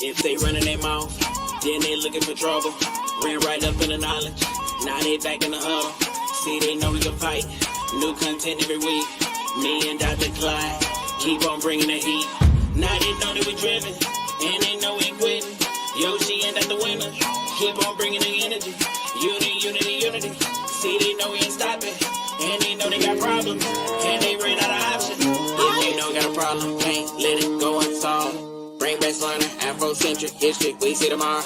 If they running their mouth, then they looking for trouble. Ran right up in the knowledge, now they back in the huddle. See, they know we can fight, new content every week. Me and Dr. Clyde, keep on bringing the heat. Now they know that we driven, and they know we ain't quitting. Yoshi and Dr. Winner, keep on bringing the energy. Unity. See, they know we ain't stopping, and they know they got problems, and they ran out of options. If they know got a problem, can't let it go unsolved. Bring back learner, Afrocentric history, we see tomorrow.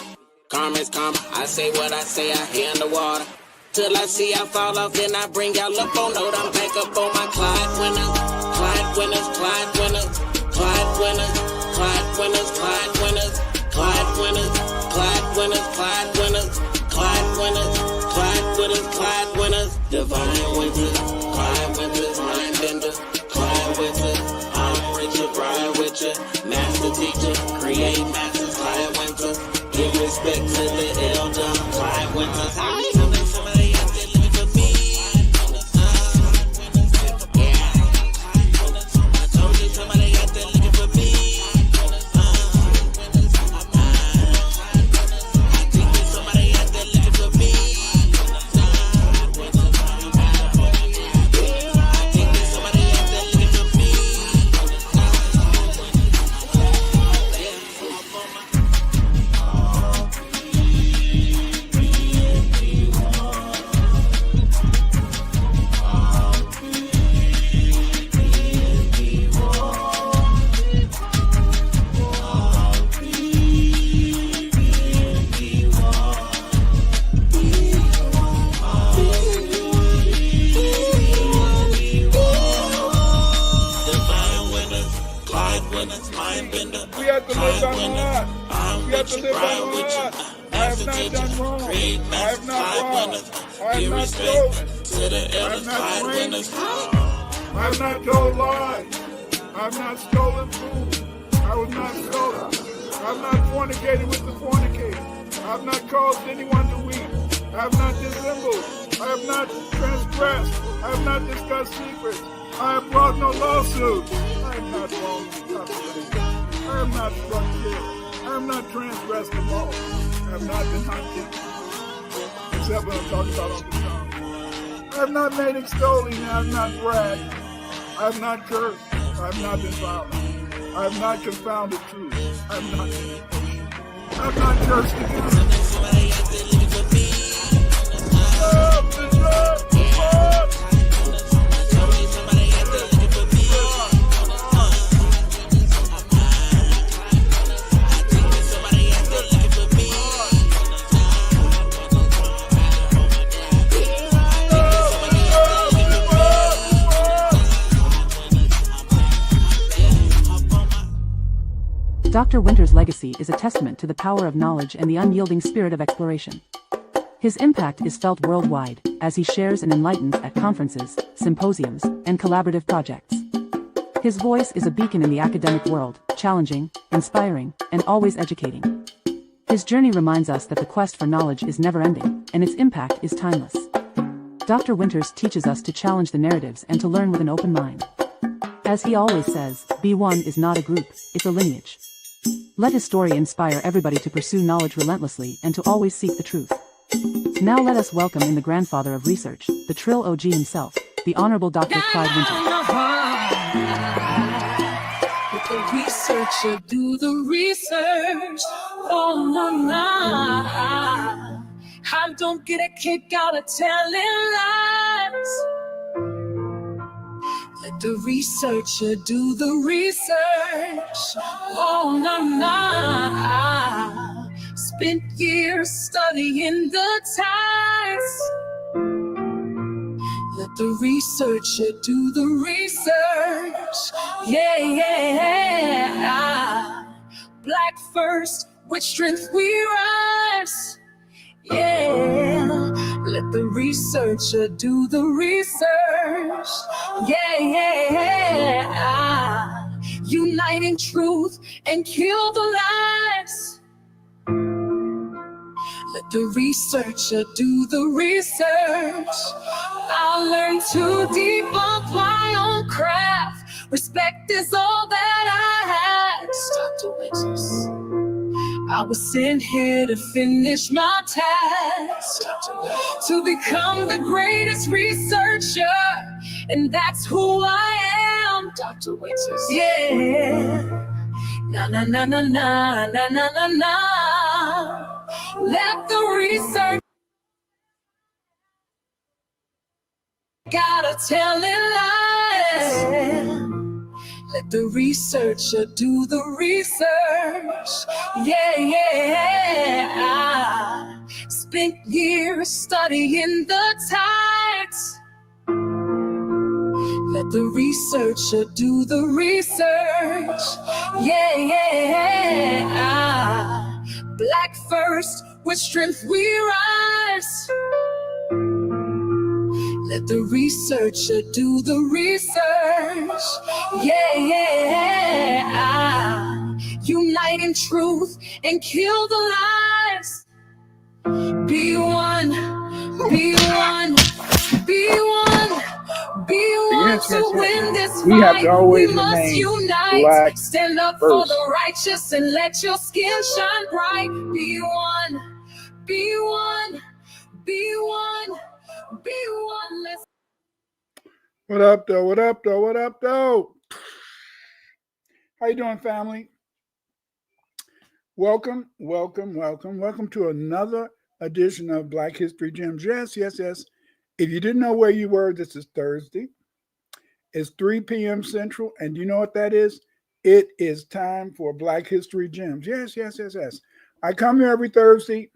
Karma's karma, I say what I say, I hear underwater. Till I see I fall off, then I bring y'all up on note. I'm back up on my Clyde winners, Clyde winners, Clyde winners, Clyde winners, Clyde winners, Clyde winners, Clyde winners, Clyde winners, Clyde winners, Clyde winners, Clyde winners, Clyde winners. Divine winters, Clyde winters, mind bender, Clyde winters. I'm Richard, ride with ya, master teacher, create masters, Clyde winters. Give respect to the elder, Clyde winters. I know somebody out there living for me. I told you somebody out there looking for me. I think there's somebody out there looking for me. I think there's somebody out there looking for me. We have to live by the heart. We have to live by the heart. I have not done wrong. I have not robbed. I have not stolen. I have not drank. I have not told lies. I have not stolen food. I was not stolen. I have not fornicated with the fornicator. I have not caused anyone to weep. I have not dissembled. I have not transgressed. I have not discussed secrets. I have brought no lawsuits. I am not wrong. I am not struck kill. I am not transgressed the law. I have not been hunted. Except when I'm talking about on the song. I have not made extolling. I have not bragged. I have not cursed. I have not been violent. I have not confounded truth. I have not been impatient. I have not cursed again. Dr. Winter's legacy is a testament to the power of knowledge and the unyielding spirit of exploration. His impact is felt worldwide, as he shares and enlightens at conferences, symposiums, and collaborative projects. His voice is a beacon in the academic world, challenging, inspiring, and always educating. His journey reminds us that the quest for knowledge is never-ending, and its impact is timeless. Dr. Winters teaches us to challenge the narratives and to learn with an open mind. As he always says, B1 is not a group, it's a lineage. Let his story inspire everybody to pursue knowledge relentlessly and to always seek the truth. Now let us welcome in the grandfather of research, the Trill OG himself, the Honorable Dr. Clyde Winter. Let the researcher do the research. Oh, no. I don't get a kick out of telling lies. Let the researcher do the research. Oh, no. Spent years studying the ties. Let the researcher do the research. Yeah. Black first, with strength we rise. Yeah, let the researcher do the research. Yeah, uniting truth and kill the lies. Let the researcher do the research. I learned to debunk my own craft. Respect is all that I had. Dr. Winters. I was sent here to finish my task, to become the greatest researcher, and that's who I am, Dr. Winters. Yeah. Na na na na na na na na na. Let the research gotta tell it lies. Let the researcher do the research. Yeah, yeah. I spent years studying the tides. Let the researcher do the research. Yeah, yeah. Black first, with strength we rise. Let the researcher do the research. Yeah, yeah. Unite in truth and kill the lies. Be one, be one, be one. Be one to win this fight. We have to always we must remain unite. black Stand up first. for the righteous and let your skin shine bright. Be one, be one, be one, be one. Let's. What up, though? What up, though? What up, though? How you doing, family? Welcome, welcome, welcome. Welcome to another edition of Black History Gems. Yes, yes, yes. If you didn't know where you were, this is Thursday. It's 3 p.m. Central, and you know what that is? It is time for Black History Gems. Yes, yes, yes, yes. I come here every Thursday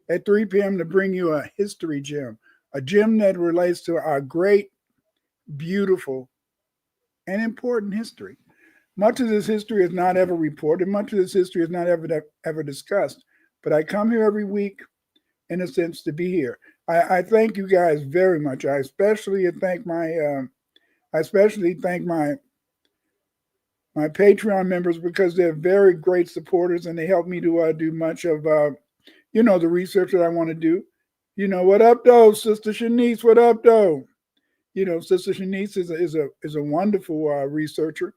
at 3 p.m. to bring you a history gem, a gem that relates to our great, beautiful, and important history. Much of this history is not ever reported. Much of this history is not ever discussed. But I come here every week, in a sense, to be here. I thank you guys very much. I especially thank my Patreon members because they're very great supporters and they help me to do much of the research that I want to do. What up, though, Sister Shanice? What up, though? Sister Shanice is a wonderful researcher,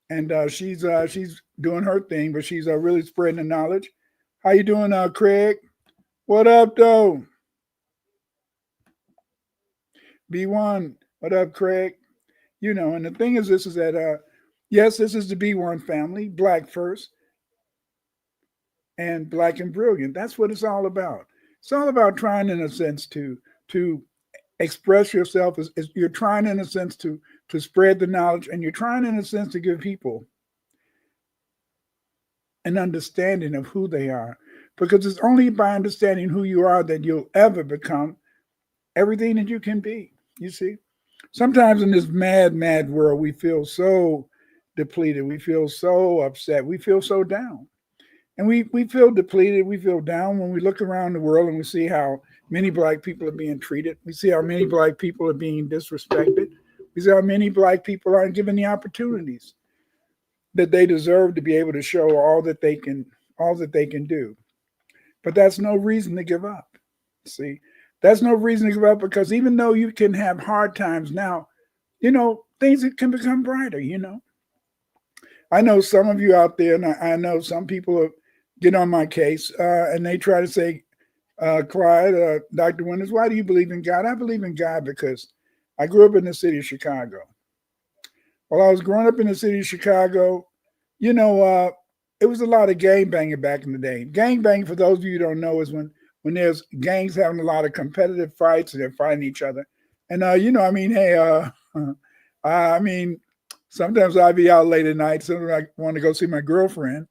and she's doing her thing, but she's really spreading the knowledge. How you doing, Craig? What up, though? B1, what up, Craig? And the thing is this is that, yes, this is the B1 family, Black first, and Black and brilliant. That's what it's all about. It's all about trying, in a sense, to express yourself. As you're trying, in a sense, to spread the knowledge, and you're trying, in a sense, to give people an understanding of who they are. Because it's only by understanding who you are that you'll ever become everything that you can be, you see? Sometimes in this mad, mad world, we feel so depleted. We feel so upset. We feel so down. And we feel depleted. We feel down when we look around the world and we see how many Black people are being treated. We see how many Black people are being disrespected. We see how many Black people aren't given the opportunities that they deserve to be able to show all that they can do. But that's no reason to give up. See? That's no reason to give up, because even though you can have hard times now, things can become brighter, I know some of you out there, and I know some people get on my case, and they try to say, Clyde, Dr. Winters, why do you believe in God? I believe in God because I grew up in the city of Chicago. While I was growing up in the city of Chicago, it was a lot of gang banging back in the day. Gang banging, for those of you who don't know, is when there's gangs having a lot of competitive fights and they're fighting each other. And, sometimes I'd be out late at night. Sometimes I want to go see my girlfriend,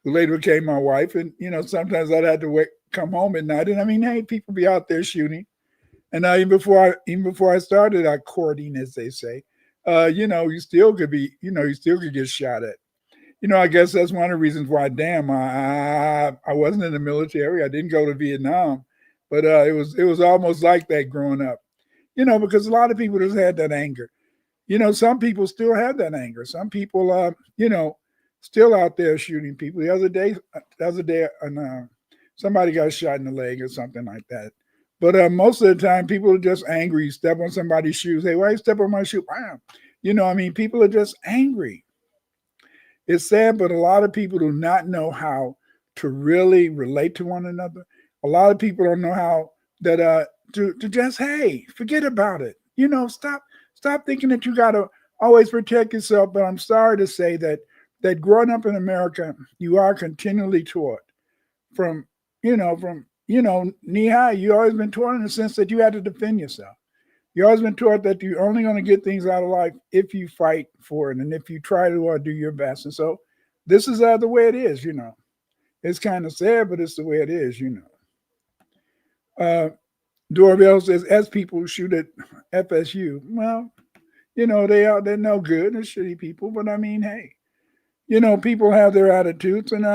who later became my wife. And, sometimes I'd have to come home at night. And people be out there shooting. And even before I started courting, as they say, you still could get shot at. I guess that's one of the reasons why, I wasn't in the military. I didn't go to Vietnam, but it was almost like that growing up, because a lot of people just had that anger. Some people still have that anger. Some people, still out there shooting people. The other day on somebody got shot in the leg or something like that. But most of the time, people are just angry. You step on somebody's shoes. Hey, why you step on my shoe? Wow. I mean, people are just angry. It's sad, but a lot of people do not know how to really relate to one another. A lot of people don't know how that to just, hey, forget about it. Stop thinking that you gotta always protect yourself. But I'm sorry to say that growing up in America, you are continually taught from knee high. You always been taught in the sense that you had to defend yourself. You always been taught that you're only going to get things out of life if you fight for it and if you try to do your best. And so this is the way it is. It's kind of sad, but it's the way it is. Doorbell says, as people shoot at FSU. Well, they're no good. They're shitty people. But I mean, hey, people have their attitudes. And,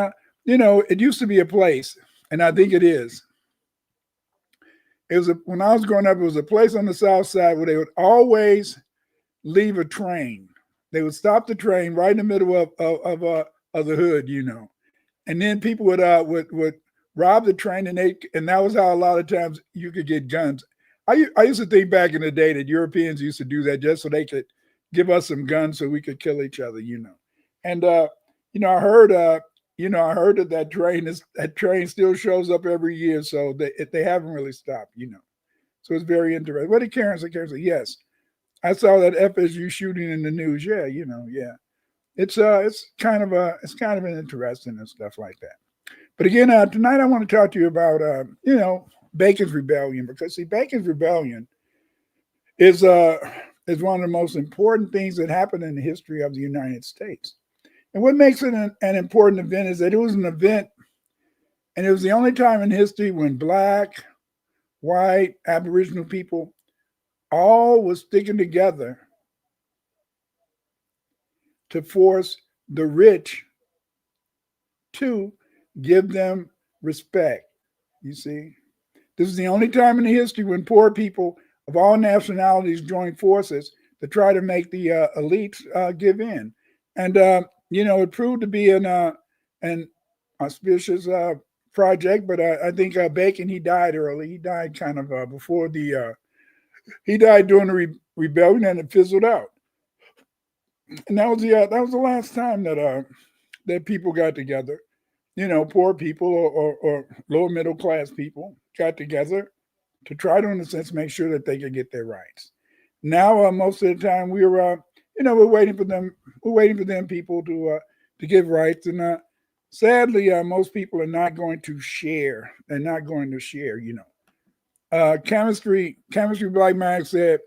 it used to be a place, and I think it is. When I was growing up, it was a place on the south side where they would always leave a train. They would stop the train right in the middle of the hood, and then people would rob the train, and that was how a lot of times you could get guns. I used to think back in the day that Europeans used to do that just so they could give us some guns so we could kill each other, And I heard that train still shows up every year, so they haven't really stopped, So it's very interesting. What did Karen say? Karen said, yes, I saw that FSU shooting in the news. Yeah, yeah. It's kind of an interesting and stuff like that. But again, tonight I want to talk to you about Bacon's Rebellion, because see, Bacon's Rebellion is one of the most important things that happened in the history of the United States. And what makes it an important event is that it was an event, and it was the only time in history when Black, white, Aboriginal people all was sticking together to force the rich to give them respect. You see, this is the only time in the history when poor people of all nationalities joined forces to try to make the elites give in. And it proved to be an auspicious project, but I think Bacon, he died early. He died kind of before he died during the rebellion, and it fizzled out. And that was the last time that people got together. Poor people or lower middle class people got together to try to, in a sense, make sure that they could get their rights. Now, most of the time, we're waiting for them. We're waiting for them people to give rights, and sadly, most people are not going to share. They're not going to share. Chemistry Black Mag said,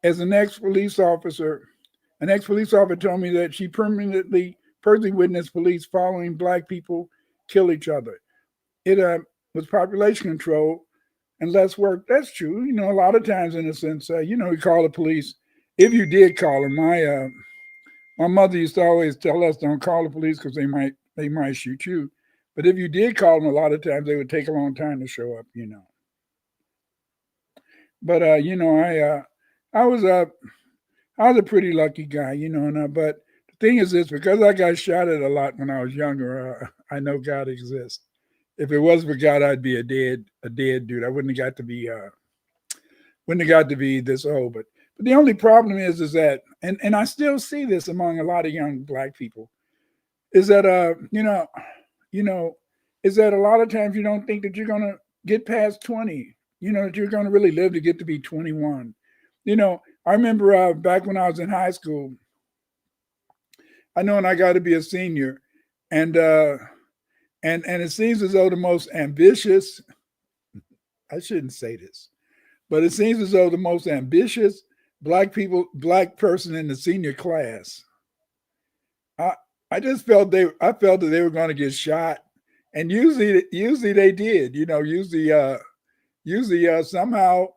as an ex-police officer told me that she personally witnessed police following Black people kill each other. It was population control and less work. That's true. A lot of times, in a sense, you call the police. If you did call them, my mother used to always tell us, don't call the police because they might shoot you. But if you did call them, a lot of times they would take a long time to show up. But I was a pretty lucky guy, but the thing is this, because I got shot at a lot when I was younger, I know God exists. If it wasn't for God, I'd be a dead dude. I wouldn't have got to be this old. But the only problem is that, and I still see this among a lot of young Black people, is that is that a lot of times you don't think that you're gonna get past 20, that you're gonna really live to get to be 21. I remember back when I was in high school, I know when I got to be a senior, and it seems as though the most ambitious, I shouldn't say this, but it seems as though the most ambitious Black person in the senior class, I just felt I felt that they were going to get shot, and usually they did, usually somehow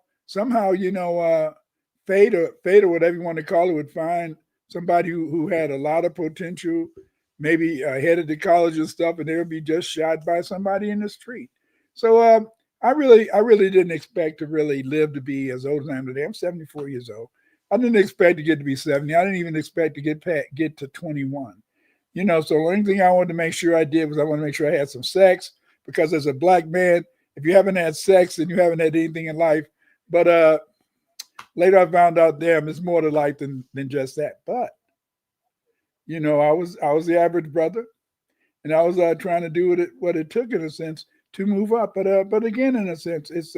fate or whatever you want to call it would find somebody who had a lot of potential, maybe headed to college and stuff, and they would be just shot by somebody in the street. So I really didn't expect to really live to be as old as I am today. I'm 74 years old. I didn't expect to get to be 70. I didn't even expect to get to 21. So the only thing I wanted to make sure I did was I wanted to make sure I had some sex, because as a black man, if you haven't had sex, then you haven't had anything in life. But later I found out, damn, it's more to life than just that. But I was the average brother, and I was trying to do what it took in a sense to move up. But again, in a sense, it's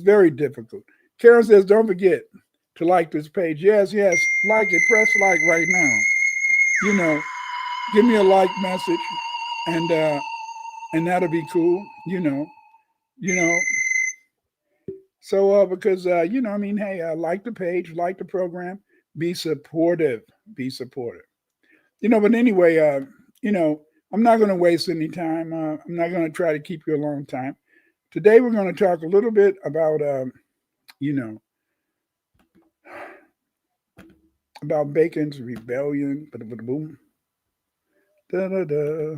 very difficult. Karen says, don't forget to like this page. Yes, like it. Press like right now. Give me a like message, and that'll be cool. You know. So because I mean, hey, like the page, like the program, be supportive, be supportive. But anyway, I'm not going to waste any time. I'm not going to try to keep you a long time. Today we're going to talk a little bit about, about Bacon's rebellion. Boom. Da da da.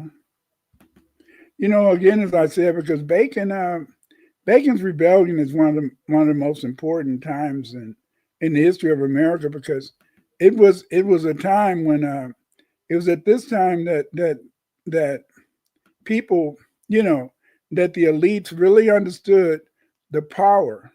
Again, as I said, because Bacon's rebellion is one of the most important times in the history of America, because it was a time when it was at this time that people, that the elites really understood the power.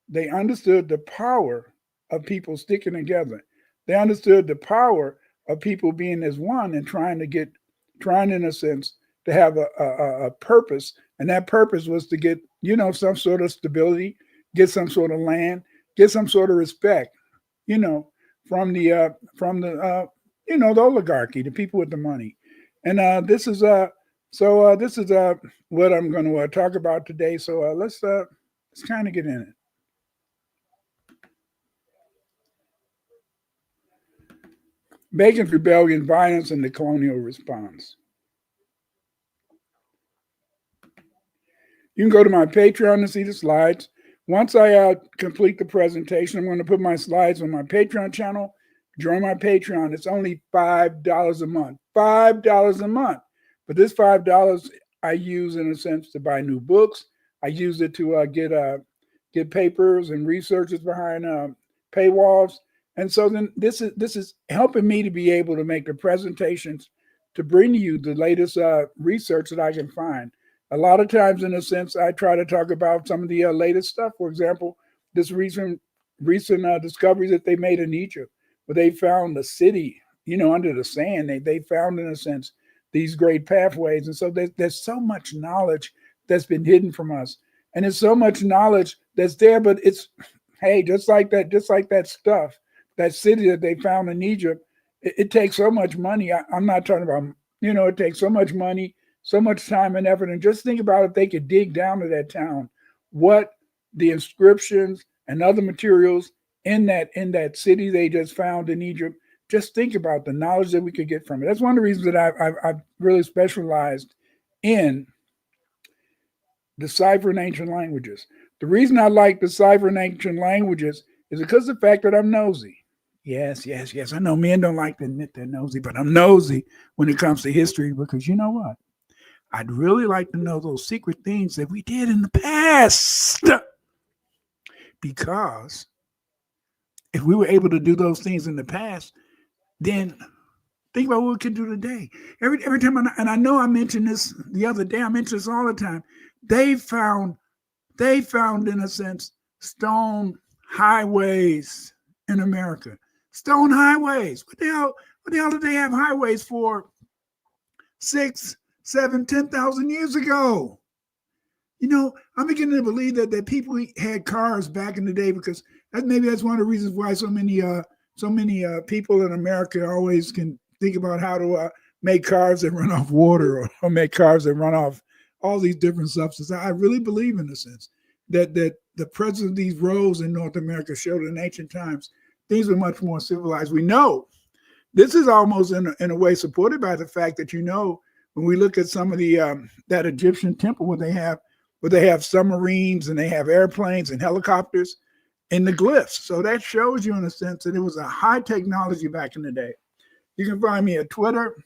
They understood the power of people sticking together. They understood the power of people being as one and trying in a sense to have a purpose, and that purpose was to get some sort of stability, get some sort of land, get some sort of respect, from the the oligarchy, the people with the money. And this is what I'm going to talk about today. So let's kind of get in it. Bacon's rebellion, violence, and the colonial response. You can go to my Patreon to see the slides. Once I complete the presentation, I'm going to put my slides on my Patreon channel. Join my Patreon. It's only $5 a month. $5 a month. But this $5 I use in a sense to buy new books. I use it to get papers and researches behind paywalls. And so then this is helping me to be able to make the presentations to bring you the latest research that I can find. A lot of times, in a sense, I try to talk about some of the latest stuff. For example, this recent discoveries that they made in Egypt, where they found a city, under the sand. They found, in a sense, these great pathways. And so there's so much knowledge that's been hidden from us. And there's so much knowledge that's there, but it's, hey, just like that stuff, that city that they found in Egypt, it takes so much money. I'm not talking about, it takes so much money, so much time and effort. And just think about if they could dig down to that town, what the inscriptions and other materials in that city they just found in Egypt. Just think about the knowledge that we could get from it. That's one of the reasons that I've really specialized in deciphering ancient languages. The reason I like deciphering ancient languages is because of the fact that I'm nosy. Yes. I know men don't like to admit they're nosy, but I'm nosy when it comes to history, because you know what? I'd really like to know those secret things that we did in the past. Because if we were able to do those things in the past, then think about what we can do today. Every time, and I know I mentioned this the other day, I mention this all the time. They found, in a sense, stone highways in America. Stone highways. What the hell did they have highways for 6, 7, 10,000 years ago? I'm beginning to believe that people had cars back in the day, because that's one of the reasons why so many people in America always can think about how to make cars that run off water, or make cars that run off all these different substances. I really believe, in a sense, that the presence of these roads in North America showed in ancient times things were much more civilized. We know this is almost in a way supported by the fact that, when we look at some of the that Egyptian temple where they have submarines and they have airplanes and helicopters in the glyphs. So that shows you, in a sense, that it was a high technology back in the day. You can find me at Twitter,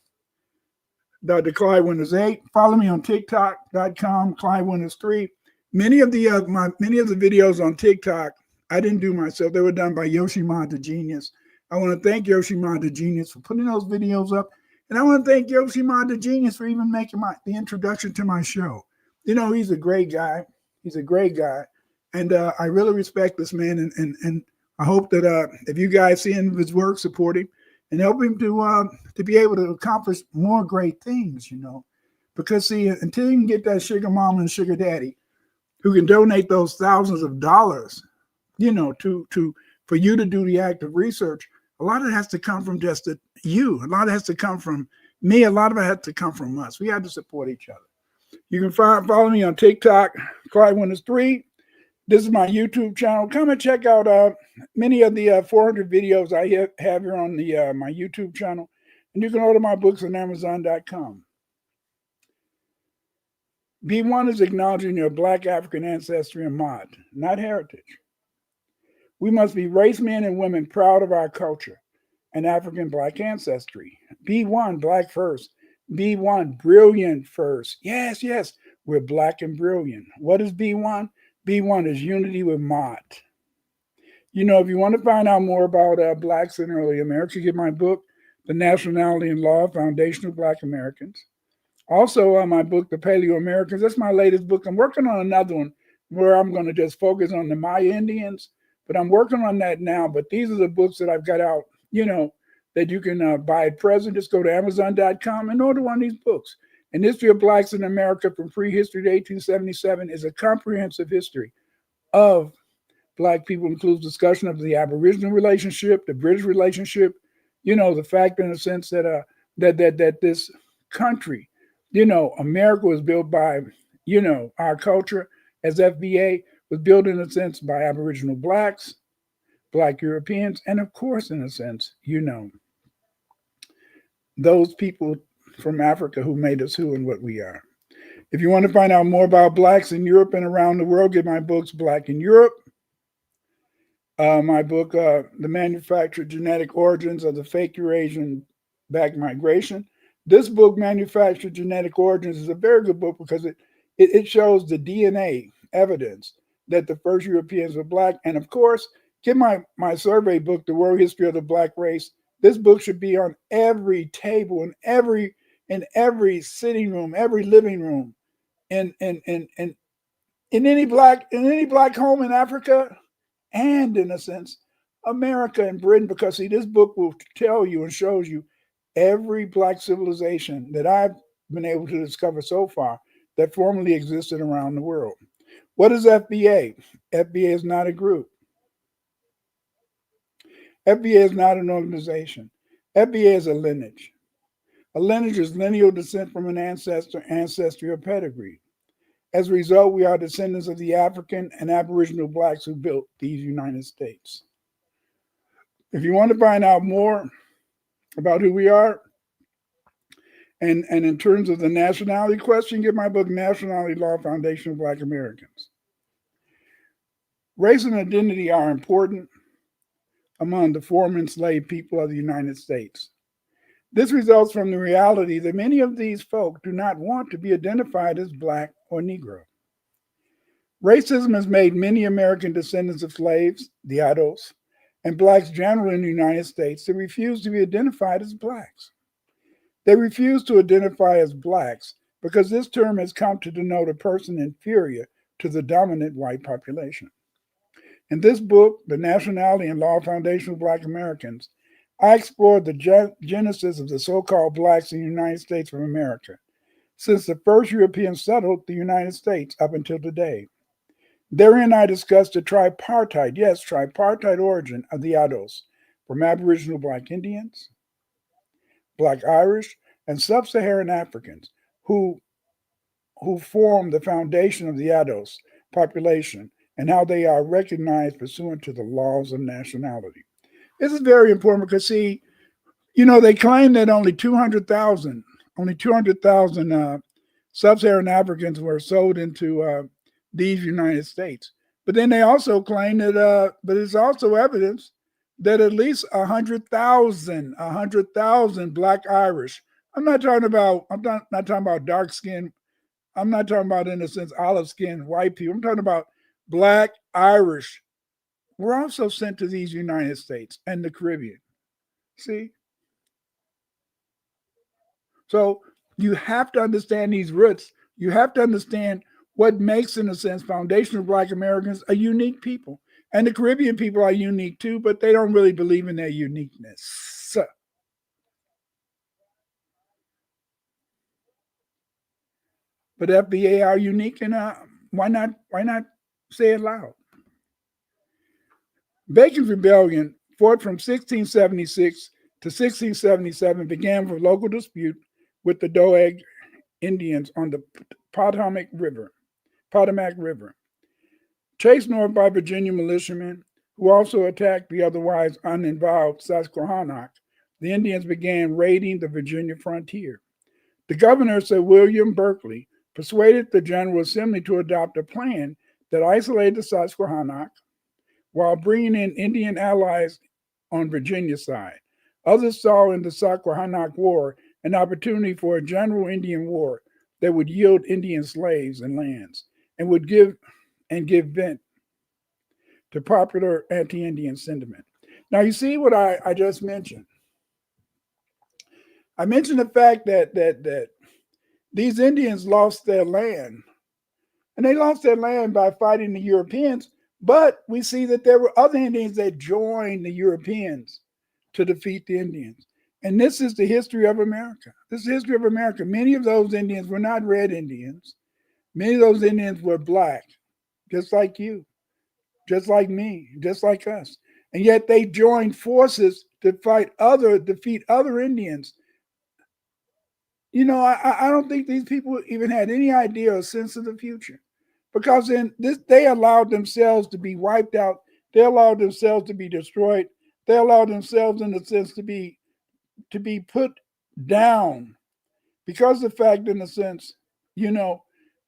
Dr. Clyde Winters 8. Follow me on TikTok.com, Clyde Winters 3. Many of the videos on TikTok I didn't do myself. They were done by Yoshimon the Genius. I want to thank Yoshimon the Genius for putting those videos up. And I want to thank Yoshimon the Genius for even making the introduction to my show. He's a great guy. He's a great guy. And I really respect this man. And I hope that if you guys see his work, support him and help him to be able to accomplish more great things. Because, see, until you can get that sugar mama and sugar daddy who can donate those thousands of dollars, to for you to do the active research, a lot of it has to come from just you. A lot of it has to come from me. A lot of it has to come from us. We have to support each other. You can follow me on TikTok, Clyde Winters 3. This is my YouTube channel. Come and check out many of the 400 videos I have here on the my YouTube channel. And you can order my books on Amazon.com. B1 is acknowledging your Black African ancestry and mod, not heritage. We must be race men and women proud of our culture and African Black ancestry. B1, Black first. B1, brilliant first. Yes, yes, we're Black and brilliant. What is B1? B1 is unity with mod. If you want to find out more about Blacks in early America, get my book, The Nationality and Law of Foundational Black Americans. Also, my book, The Paleo Americans. That's my latest book. I'm working on another one where I'm going to just focus on the Maya Indians, but I'm working on that now. But these are the books that I've got out, that you can buy at present. Just go to Amazon.com and order one of these books. An History of Blacks in America from Prehistory to 1877 is a comprehensive history of Black people, includes discussion of the Aboriginal relationship, the British relationship, the fact in a sense that that this country, America was built by, our culture as FBA was built in a sense by Aboriginal Blacks, Black Europeans, and of course, in a sense, those people from Africa who made us who and what we are. If you want to find out more about Blacks in Europe and around the world, get my books, Black in Europe. My book, The Manufactured Genetic Origins of the Fake Eurasian Black Migration. This book, Manufactured Genetic Origins, is a very good book because it shows the DNA evidence that the first Europeans were Black. And of course, get my survey book, The World History of the Black Race. This book should be on every table, in every sitting room, every living room, in any black home in Africa, and in a sense, America and Britain, because see, this book will tell you and shows you every Black civilization that I've been able to discover so far that formerly existed around the world. What is FBA? FBA is not a group. FBA is not an organization. FBA is a lineage. A lineage is lineal descent from an ancestry, or pedigree. As a result, we are descendants of the African and Aboriginal Blacks who built these United States. If you want to find out more about who we are, and in terms of the nationality question, get my book, Nationality Law Foundation of Black Americans. Race and identity are important among the former enslaved people of the United States. This results from the reality that many of these folk do not want to be identified as Black or Negro. Racism has made many American descendants of slaves, the Adults, and Blacks generally in the United States to refuse to be identified as Blacks. They refuse to identify as Blacks because this term has come to denote a person inferior to the dominant white population. In this book, The Nationality and Law Foundation of Black Americans, I explored the genesis of the so-called Blacks in the United States of America, since the first Europeans settled the United States up until today. Therein, I discussed the tripartite origin of the Adults from Aboriginal Black Indians, Black Irish, and Sub-Saharan Africans who form the foundation of the Adults population and how they are recognized pursuant to the laws of nationality. This is very important because, see, they claim that only 200,000 Sub-Saharan Africans were sold into these United States. But then they also claim that, but it's also evidence that at least 100,000 Black Irish. I'm not talking about dark skin. I'm not talking about, in a sense, olive skinned white people. I'm talking about Black Irish were also sent to these United States and the Caribbean. See? So you have to understand these roots. You have to understand what makes, in a sense, foundational Black Americans a unique people. And the Caribbean people are unique too, but they don't really believe in their uniqueness. But FBA are unique, and why not say it loud? Bacon's rebellion, fought from 1676 to 1677, began with a local dispute with the Doeg Indians on the Potomac River. Chased north by Virginia militiamen, who also attacked the otherwise uninvolved Susquehannock, the Indians began raiding the Virginia frontier. The governor, Sir William Berkeley, persuaded the General Assembly to adopt a plan that isolated the Susquehannock while bringing in Indian allies on Virginia's side. Others saw in the Susquehannock War an opportunity for a general Indian war that would yield Indian slaves and lands and would give vent to popular anti-Indian sentiment. Now you see what I just mentioned. I mentioned the fact that these Indians lost their land, and they lost their land by fighting the Europeans. But we see that there were other Indians that joined the Europeans to defeat the Indians. And this is the history of America. This is the history of America. Many of those Indians were not red Indians. Many of those Indians were black, just like you, just like me, just like us. And yet they joined forces to defeat other Indians. You know, I don't think these people even had any idea or sense of the future, because they allowed themselves to be wiped out. They allowed themselves to be destroyed. They allowed themselves, in a sense, to be put down because of the fact, in a sense,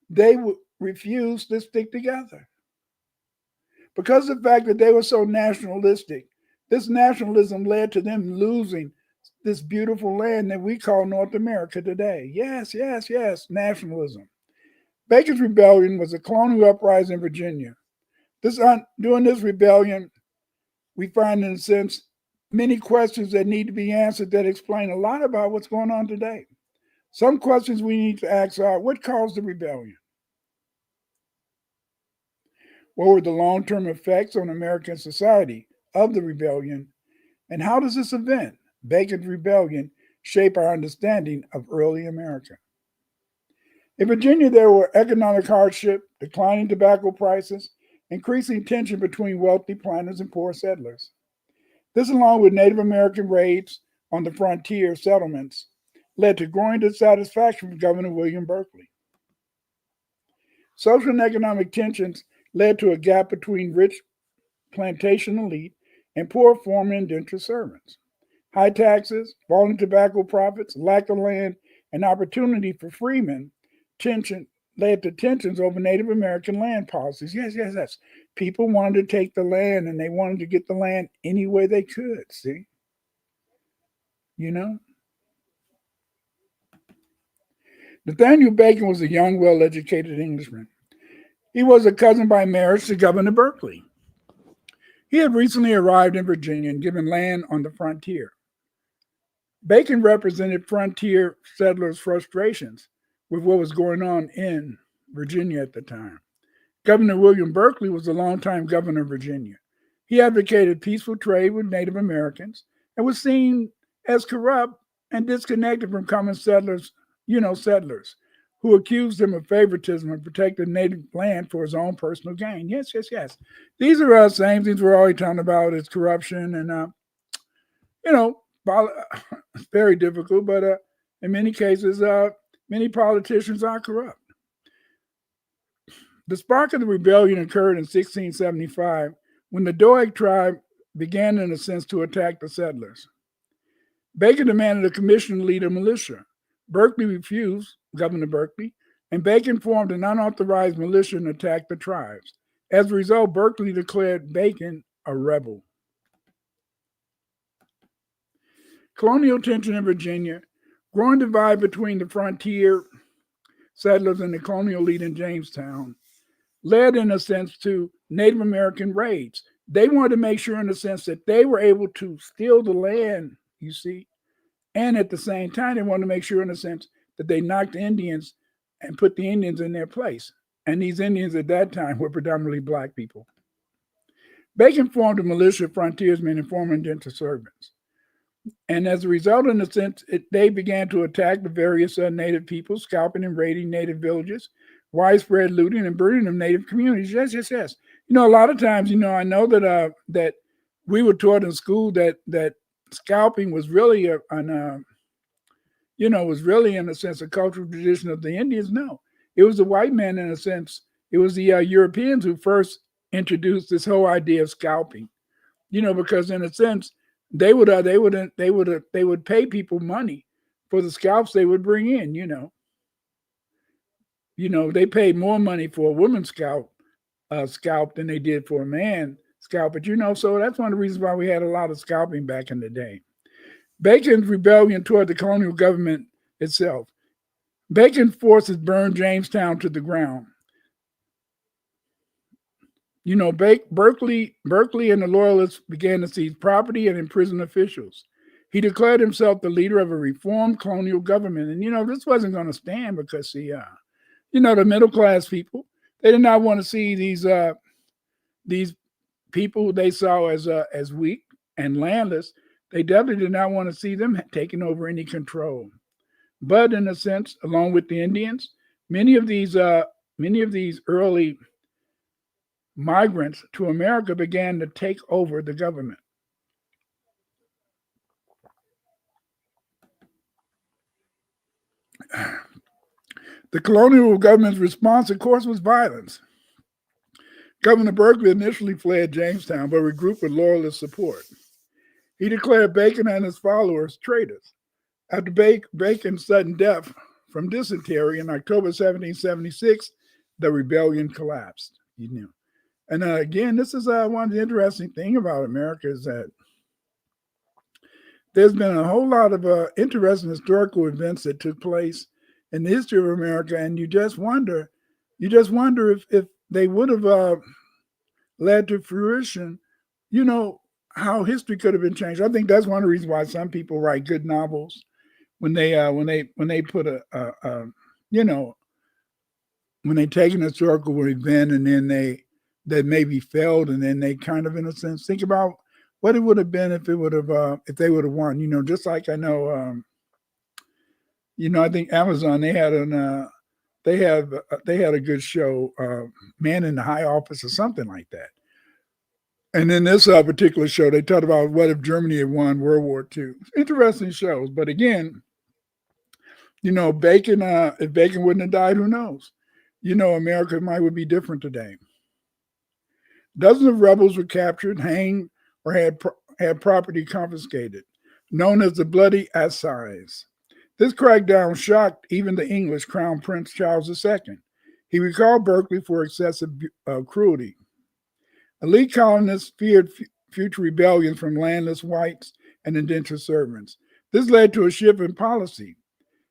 they would refuse to stick together. Because of the fact that they were so nationalistic, this nationalism led to them losing this beautiful land that we call North America today. Yes, nationalism. Bacon's Rebellion was a colonial uprising in Virginia. During this rebellion, we find, in a sense, many questions that need to be answered that explain a lot about what's going on today. Some questions we need to ask are, what caused the rebellion? What were the long-term effects on American society of the rebellion? And how does this event, Bacon's Rebellion, shape our understanding of early America? In Virginia, there were economic hardship, declining tobacco prices, increasing tension between wealthy planters and poor settlers. This, along with Native American raids on the frontier settlements, led to growing dissatisfaction with Governor William Berkeley. Social and economic tensions led to a gap between rich plantation elite and poor farmer indentured servants. High taxes, falling tobacco profits, lack of land, and opportunity for freemen led to tensions over Native American land policies. Yes. People wanted to take the land, and they wanted to get the land any way they could, see? Nathaniel Bacon was a young, well-educated Englishman. He was a cousin by marriage to Governor Berkeley. He had recently arrived in Virginia and given land on the frontier. Bacon represented frontier settlers' frustrations with what was going on in Virginia at the time. Governor William Berkeley was a longtime governor of Virginia. He advocated peaceful trade with Native Americans and was seen as corrupt and disconnected from common settlers, who accused him of favoritism and protected native land for his own personal gain. Yes. These are same things we're always talking about, is corruption and, it's very difficult, but in many cases, many politicians are corrupt. The spark of the rebellion occurred in 1675 when the Doeg tribe began, in a sense, to attack the settlers. Bacon demanded a commission to lead a militia. Berkeley refused, Governor Berkeley, and Bacon formed an unauthorized militia and attacked the tribes. As a result, Berkeley declared Bacon a rebel. Colonial tension in Virginia, growing divide between the frontier settlers and the colonial elite in Jamestown, led, in a sense, to Native American raids. They wanted to make sure, in a sense, that they were able to steal the land, you see, and at the same time, they wanted to make sure, in a sense, that they knocked the Indians and put the Indians in their place. and these Indians at that time were predominantly black people. Bacon formed a militia of frontiersmen and former indentured servants. And as a result, in a sense, they began to attack the various native peoples, scalping and raiding native villages, widespread looting and burning of native communities. Yes, yes, yes. A lot of times, I know that we were taught in school that scalping was really was really in a sense a cultural tradition of the Indians. No, it was the white man in a sense. It was the Europeans who first introduced this whole idea of scalping. Because in a sense they would pay people money for the scalps they would bring in. They paid more money for a woman's scalp than they did for a man scalp. But so that's one of the reasons why we had a lot of scalping back in the day. Bacon's rebellion toward the colonial government itself. Bacon's forces burned Jamestown to the ground. Berkeley and the Loyalists began to seize property and imprison officials. He declared himself the leader of a reformed colonial government. And, this wasn't going to stand because the middle class people, they did not want to see these people who they saw as weak and landless. They definitely did not want to see them taking over any control. But in a sense, along with the Indians, many of these early migrants to America began to take over the government. The colonial government's response, of course, was violence. Governor Berkeley initially fled Jamestown, but regrouped with Loyalist support. He declared Bacon and his followers traitors. After Bacon's sudden death from dysentery in October 1776, the rebellion collapsed. And again, this is one of the interesting things about America is that there's been a whole lot of interesting historical events that took place in the history of America, and you just wonder if they would have led to fruition, how history could have been changed. I think that's one of the reasons why some people write good novels when they put when they take an historical event and then that maybe failed, and then they kind of, in a sense, think about what it would have been if they would have won. Just like I know, I think Amazon they had a good show, Man in the High Office or something like that. And in this particular show, they talked about what if Germany had won World War II. Interesting shows, but again, Bacon. If Bacon wouldn't have died, who knows? America would be different today. Dozens of rebels were captured, hanged, or had property confiscated, known as the Bloody Assize. This crackdown shocked even the English Crown Prince Charles II. He recalled Berkeley for excessive cruelty. Elite colonists feared future rebellions from landless whites and indentured servants. This led to a shift in policy.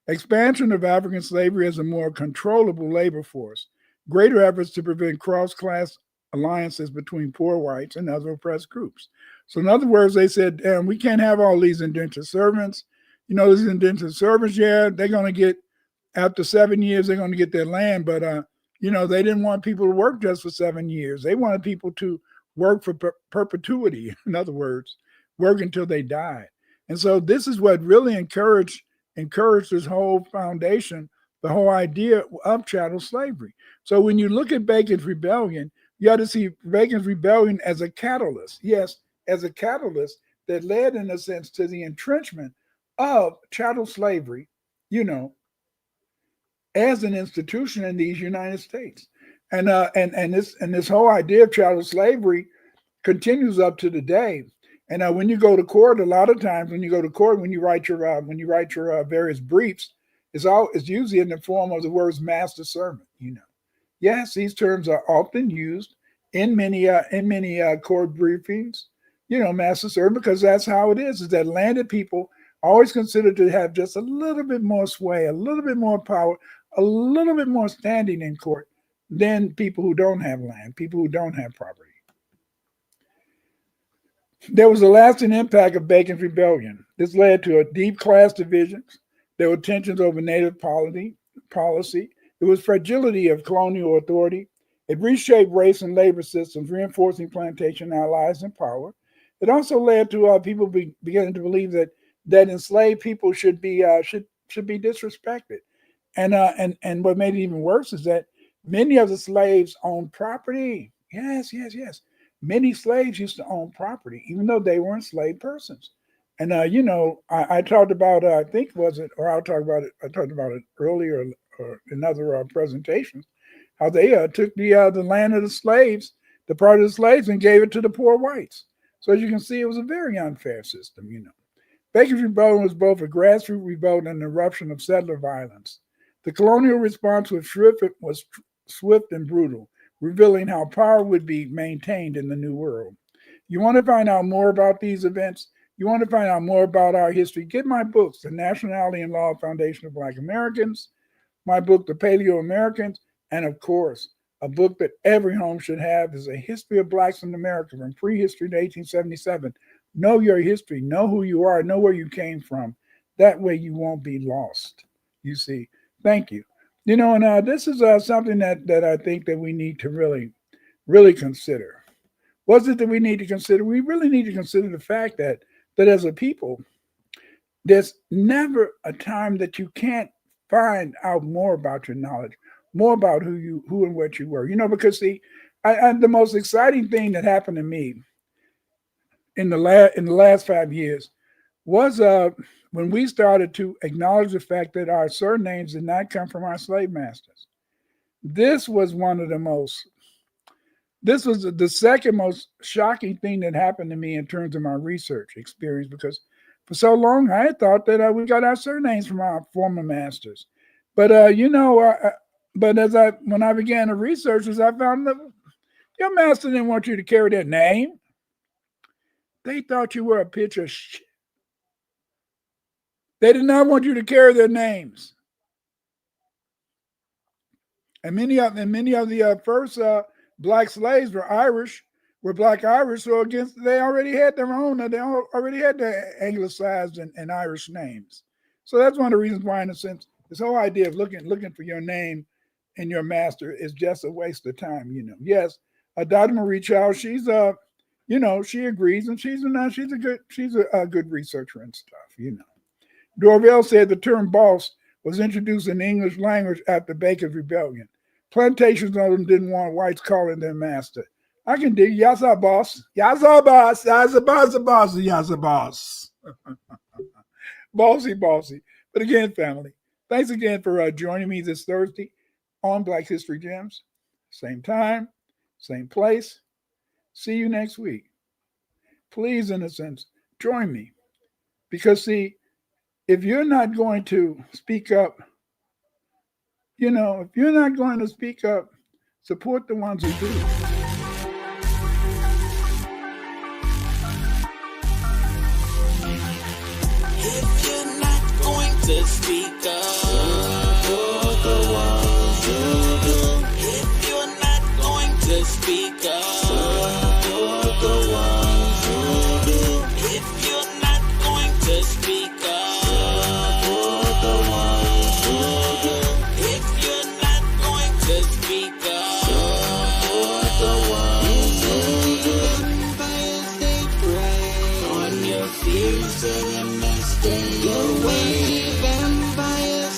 Expansion of African slavery as a more controllable labor force, greater efforts to prevent cross-class alliances between poor whites and other oppressed groups. So in other words, they said, we can't have all these indentured servants. These indentured servants, they're going to get, after 7 years, they're going to get their land. But, they didn't want people to work just for 7 years. They wanted people to work for perpetuity. In other words, work until they died. And so this is what really encouraged this whole foundation, the whole idea of chattel slavery. So when you look at Bacon's rebellion, you got to see Bacon's rebellion as a catalyst. Yes, as a catalyst that led, in a sense, to the entrenchment of chattel slavery, as an institution in these United States. And this whole idea of chattel slavery continues up to today. And when you go to court, a lot of times when you go to court, when you write your various briefs, it's usually in the form of the words master servant. Yes, these terms are often used in many court briefings. Master servant, because that's how it is that landed people always considered to have just a little bit more sway, a little bit more power, a little bit more standing in court than people who don't have land, people who don't have property. There was a lasting impact of Bacon's rebellion. This led to a deep class divisions. There were tensions over native policy. It was fragility of colonial authority. It reshaped race and labor systems, reinforcing plantation allies and power. It also led to people beginning to believe that enslaved people should be disrespected. And what made it even worse is that many of the slaves owned property. Yes, yes, yes. Many slaves used to own property, even though they weren't enslaved persons. And I talked about I think was it or I'll talk about it. I talked about it earlier or in other presentations. How they took the land of the slaves, the part of the slaves, and gave it to the poor whites. So as you can see, it was a very unfair system. Bacon's Rebellion was both a grassroots revolt and an eruption of settler violence. The colonial response was swift and brutal, revealing how power would be maintained in the New World. You want to find out more about these events? You want to find out more about our history? Get my books, The Nationality and Law Foundation of Black Americans, my book, The Paleo Americans, and of course, a book that every home should have is A History of Blacks in America from prehistory to 1877. Know your history, know who you are, know where you came from. That way you won't be lost. You see, thank you. And this is something that I think that we need to really, really consider. What's it that we need to consider? We really need to consider the fact that as a people, there's never a time that you can't find out more about your knowledge, more about who and what you were. Because the most exciting thing that happened to me in the last 5 years was when we started to acknowledge the fact that our surnames did not come from our slave masters. This was the second most shocking thing that happened to me in terms of my research experience, because for so long I had thought that we got our surnames from our former masters. But when I began to research this, I found that your master didn't want you to carry their name. They thought you were a pitch of shit. They did not want you to carry their names. And many of the first black slaves were black Irish, so they already had their own, they already had their anglicized and Irish names. So that's one of the reasons why, in a sense, this whole idea of looking for your name and your master is just a waste of time. Yes, Dr. Marie Child, she's she agrees, and she's a good researcher and stuff. Dorvell said the term boss was introduced in the English language after Bacon's Rebellion. Plantations of them didn't want whites calling them master. I can do yassa boss, yassa boss, yassa boss, yassa boss. Bossy. But again, family, thanks again for joining me this Thursday on Black History Gems. Same time, same place. See you next week. Please, in a sense, join me. Because, see, if you're not going to speak up, support the ones who do. If you're not going to speak up, support the ones who do. If you're not going to speak up, support the ones who do. If you're not going to speak up, support the ones who do. If you're not going to speak up, support the ones who do. Vampires, they prey on your fears, so them not stay away. Vampires,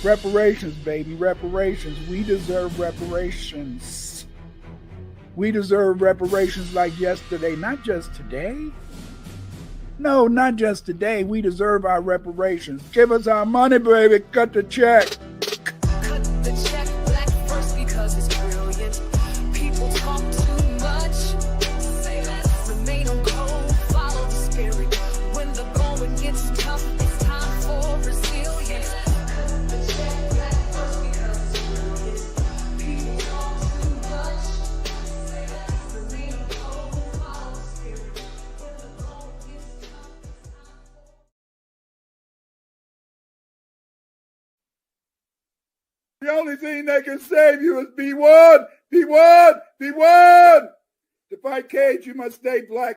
Reparations, baby, reparations. We deserve reparations. We deserve reparations like yesterday, not just today. No, not just today. We deserve our reparations. Give us our money, baby. Cut the check. Cut the check black first because it's brilliant. People talk too much. Say less, remain on code, follow the spirit. When the going gets tough, it's time for resilience. Cut the check black first because it's brilliant. People talk too much. Say less, remain on code, follow the spirit. When the going gets tough, it's time for. The only thing that can save you is be one, be one, be one. To fight Cage, you must stay black.